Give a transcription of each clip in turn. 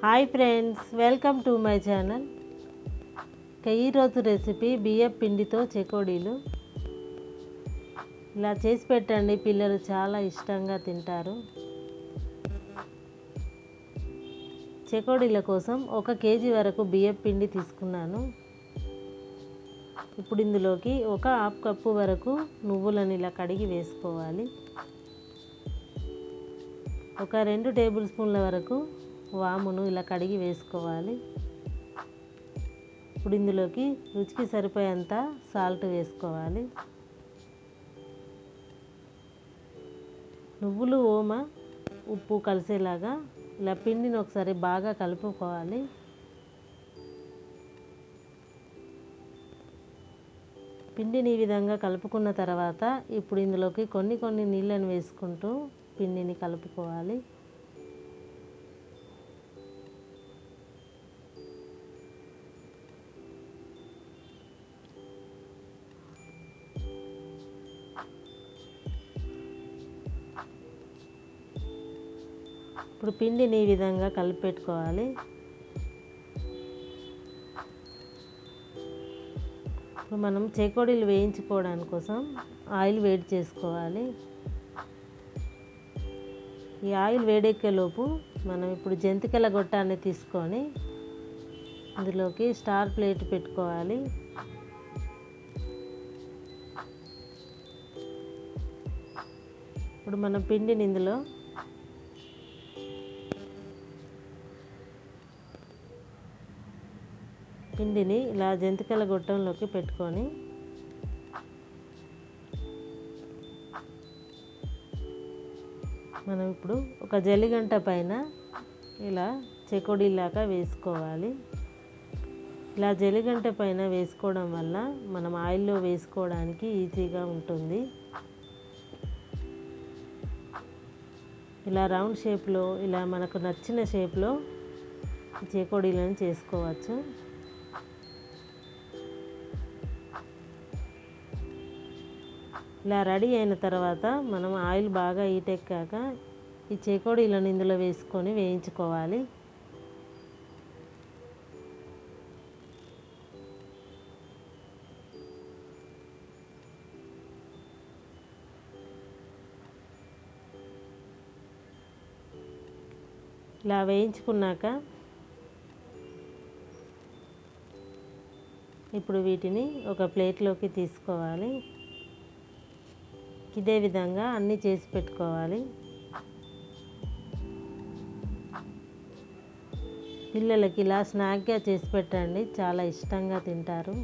Hi friends, welcome to my channel. ఈరోజు recipe బియ్యం పిండితో చెకోడీలు. ఇలా చేసి పెట్టండి, పిల్లలు చాలా ఇష్టంగా తింటారు. చెకోడీల కోసం 1 కేజీ వరకు బియ్యం పిండి తీసుకున్నాను. ఇప్పుడు ఇందులోకి 1/2 కప్పు వరకు నువ్వులను ఇలా కడిగి వేసుకోవాలి. 2 టేబుల్ స్పూన్ల వరకు వామును ఇలా కడిగి వేసుకోవాలి. ఇప్పుడు ఇందులోకి రుచికి సరిపోయేంత సాల్ట్ వేసుకోవాలి. నువ్వులు, ఓమ, ఉప్పు కలిసేలాగా ఇలా పిండిని ఒకసారి బాగా కలుపుకోవాలి. పిండిని ఈ విధంగా కలుపుకున్న తర్వాత ఇప్పుడు ఇందులోకి కొన్ని నీళ్ళని వేసుకుంటూ పిండిని కలుపుకోవాలి. ఇప్పుడు పిండిని ఈ విధంగా కలిపి పెట్టుకోవాలి. ఇప్పుడు మనం చెకోడీలు వేయించుకోవడానికి కోసం ఆయిల్ వేడి చేసుకోవాలి. ఈ ఆయిల్ వేడెక్కేలోపు మనం ఇప్పుడు జంతికల గొట్టాన్ని తీసుకొని ఇందులోకి స్టార్ ప్లేట్ పెట్టుకోవాలి. ఇప్పుడు మనం పిండిని ఇందులో ఇలా జంతికల గొట్టంలోకి పెట్టుకొని మనం ఇప్పుడు ఒక జల్లిగంట పైన ఇలా చెకోడీలాగా వేసుకోవాలి. ఇలా జల్లిగంట పైన వేసుకోవడం వల్ల మనం ఆయిల్లో వేసుకోవడానికి ఈజీగా ఉంటుంది. ఇలా రౌండ్ షేప్లో, ఇలా మనకు నచ్చిన షేప్లో చెకోడీలను చేసుకోవచ్చు. ఇలా రెడీ అయిన తర్వాత మనం ఆయిల్ బాగా హీటెక్కాక ఈ చెకోడీలను ఇందులో వేసుకొని వేయించుకోవాలి. ఇలా వేయించుకున్నాక ఇప్పుడు వీటిని ఒక ప్లేట్లోకి తీసుకోవాలి. ఇదే విధంగా అన్నీ చేసి పెట్టుకోవాలి. పిల్లలకి ఇలా స్నాక్గా చేసి పెట్టండి, చాలా ఇష్టంగా తింటారు.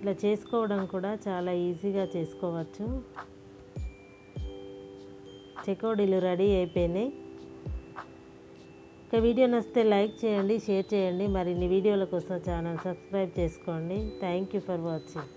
ఇలా చేసుకోవడం కూడా చాలా ఈజీగా చేసుకోవచ్చు. చెకోడీలు రెడీ అయిపోయినాయి. వీడియో నచ్చితే లైక్ చేయండి, షేర్ చేయండి. మరిన్ని వీడియోల కోసం ఛానల్ సబ్స్క్రైబ్ చేసుకోండి. Thank you for watching.